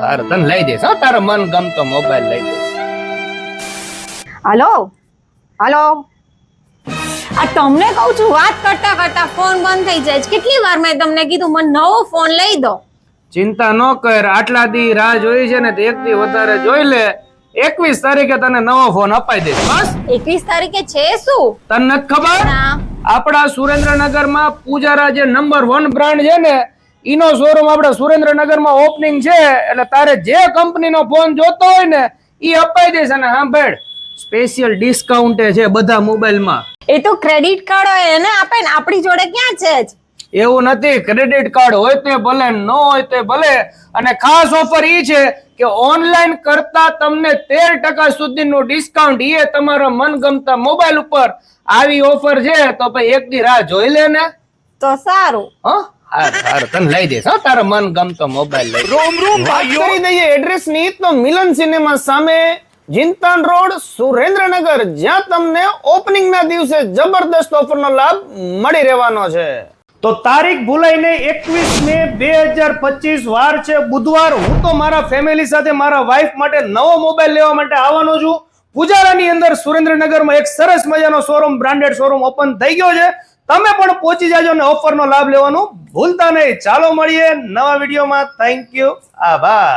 હાર તને લઈ દઈશ હો, તારો મન ગમતો મોબાઈલ લઈ દઈશ. હાલો હાલો, આ તમને કહું છું, વાત કરતા કરતા ફોન બંધ થઈ જાય છે. કેટલી વાર મેં તમને કીધું મને નવો ફોન લઈ દો. ચિંતા ન કર, આટલા દી રાહ જોઈ છે ને તો એક દી વધારે જોઈ લે. 21 તારીખે તને નવો ફોન અપાઈ દઈશ. બસ 21 તારીખે છે શું? તને નથી ખબર? ના. આપણા સુરેન્દ્રનગરમાં પૂજારા જે નંબર 1 બ્રાન્ડ છે ને, ઈનો શોરૂમ આપણા સુરેન્દ્રનગરમાં ઓપનિંગ છે. એટલે તારે જે કંપનીનો ફોન જોતો હોય ને ઈ અપાઈ દઈશ. અને સાંભળ, સ્પેશિયલ ડિસ્કાઉન્ટ છે બધા મોબાઈલમાં. એ તો ક્રેડિટ કાર્ડ હોય એને આપે ને, આપણી જોડે ક્યાં છે જ? એવું નથી, ક્રેડિટ કાર્ડ હોય તે ભલે, ન હોય તે ભલે. અને ખાસ ઓફર ઈ છે કે ઓનલાઈન કરતા તમને 13% સુધીનું ડિસ્કાઉન્ટ એ તમારા મનગમતા મોબાઈલ ઉપર. આવી ઓફર છે તો ભાઈ એક દી રાહ જોઈ લે ને. તો સારું. હાર તને લઈ દઈશ હો, તારો મન ગમતો મોબાઈલ લઈ. રોમ ભાઈઓ કરી દઈએ એડ્રેસ ની તો મિલન સિનેમા સામે જીનતાન રોડ સુરેન્દ્રનગર, જ્યાં તમને ઓપનિંગ ના દિવસે જબરદસ્ત ઓફર નો લાભ મળી રહેવાનો છે. તો તારીખ ભૂલાઈને 21 મે 2025 વાર છે બુધવાર. હું તો મારા ફેમિલી સાથે મારા વાઇફ માટે નવો મોબાઈલ લેવા માટે આવવાનો છું. પૂજારાની અંદર સુરેન્દ્રનગરમાં એક સરસ મજાનો શોરૂમ, બ્રાન્ડેડ શોરૂમ ઓપન થઈ ગયો છે. તમે પણ પહોંચી જાજો અને ઓફરનો લાભ લેવાનું ભૂલતા નહીં. ચાલો મળીએ નવા વિડીયોમાં. થેન્ક યુ, આભાર.